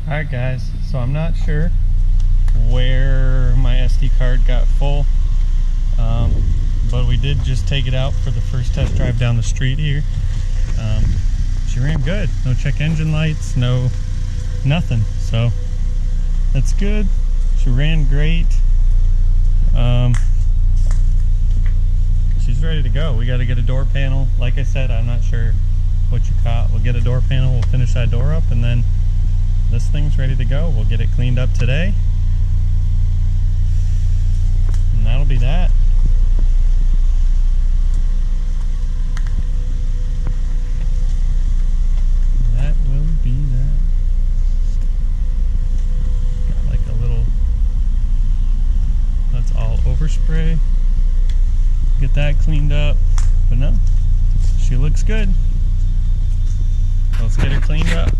Alright guys, so I'm not sure where my SD card got full, but we did just take it out for the first test drive down the street here. She ran good, no check engine lights, no nothing, so that's good. She ran great. She's ready to go. We got to get a door panel. Like I said, I'm not sure what you caught. We'll get a door panel, we'll finish that door up, and then this thing's ready to go. We'll get it cleaned up today, and that'll be that. That will be that. Got like a little, that's all overspray. Get that cleaned up, but no, she looks good. Let's get her cleaned up.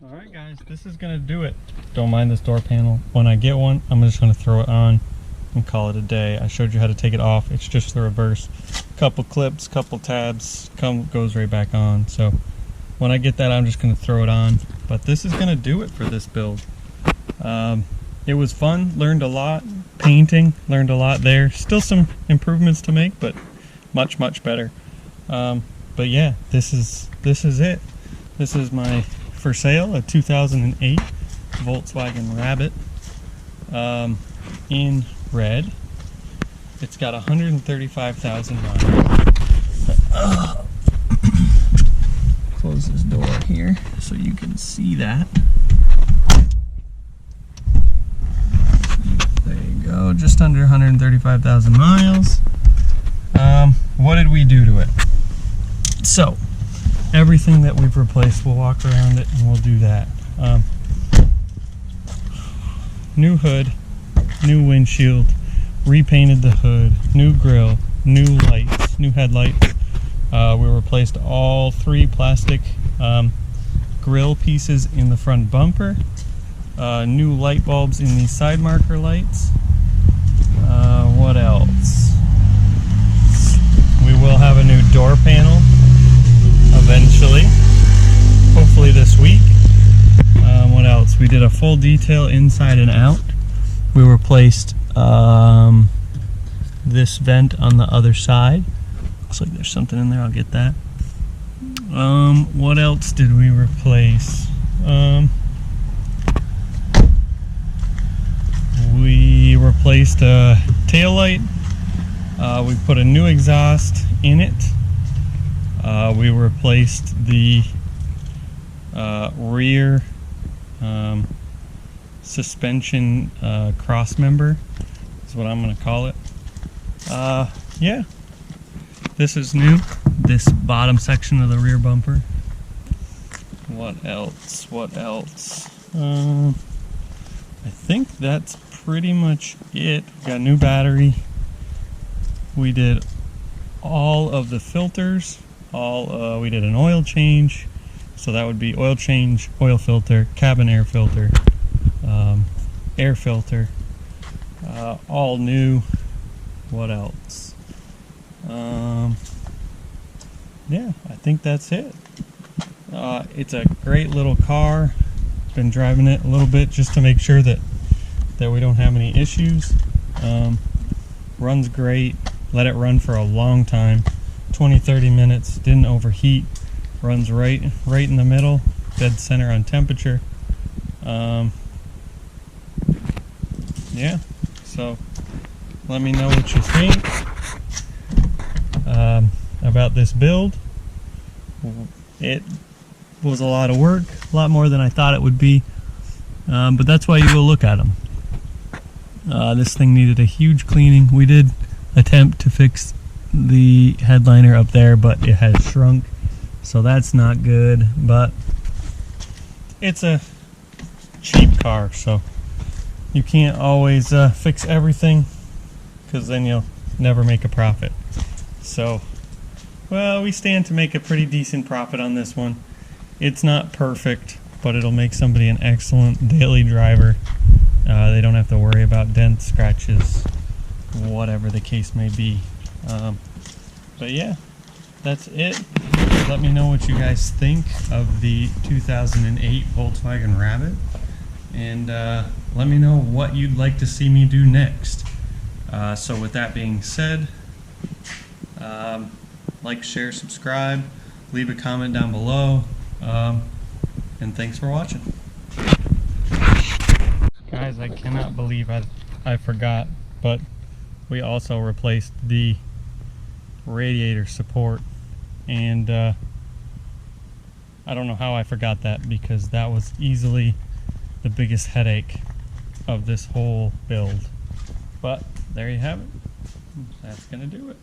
Alright guys, this is going to do it. Don't mind this door panel. When I get one, I'm just going to throw it on and call it a day. I showed you how to take it off. It's just the reverse. Couple clips, couple tabs, goes right back on. So when I get that, I'm just going to throw it on. But this is going to do it for this build. It was fun, learned a lot. Painting, learned a lot there. Still some improvements to make, but much better. But yeah, this is it. This is my for sale, a 2008 Volkswagen Rabbit in red. It's got 135,000 miles. Close this door here so you can see that. There you go, just under 135,000 miles. What did we do to it? So, everything that we've replaced, we'll walk around it and we'll do that. New hood, new windshield, repainted the hood, new grille, new lights, new headlights. We replaced all 3 plastic grille pieces in the front bumper. New light bulbs in these side marker lights. What else? We will have a new door panel eventually, hopefully this week. What else? We did a full detail inside and out. We replaced this vent on the other side. Looks like there's something in there, I'll get that. What else did we replace? We replaced a tail light. We put a new exhaust in it. We replaced the rear suspension cross member, is what I'm going to call it. Yeah, this is new. This bottom section of the rear bumper What else? I think that's pretty much it. Got a new battery. We did all of the filters. We did an oil change. So that would be oil change, oil filter, cabin air filter, air filter, all new. What else? Yeah, I think that's it. It's a great little car. Been driving it a little bit just to make sure that we don't have any issues. Runs great. Let it run for a long time, 20-30 minutes. Didn't overheat. Runs right in the middle, dead center on temperature. Yeah, so let me know what you think about this build. It was a lot of work, a lot more than I thought it would be, but that's why you go look at them. This thing needed a huge cleaning. We did attempt to fix the headliner up there, but it has shrunk, so that's not good. But it's a cheap car, so you can't always fix everything, because then you'll never make a profit. So, well, we stand to make a pretty decent profit on this one. It's not perfect, but it'll make somebody an excellent daily driver. They don't have to worry about dents, scratches, whatever the case may be. But yeah, that's it. Let me know what you guys think of the 2008 Volkswagen Rabbit, and let me know what you'd like to see me do next. So with that being said, like, share, subscribe, leave a comment down below, and thanks for watching. Guys, I cannot believe I forgot, but we also replaced the radiator support, and I don't know how I forgot that, because that was easily the biggest headache of this whole build. But there you have it. That's gonna do it.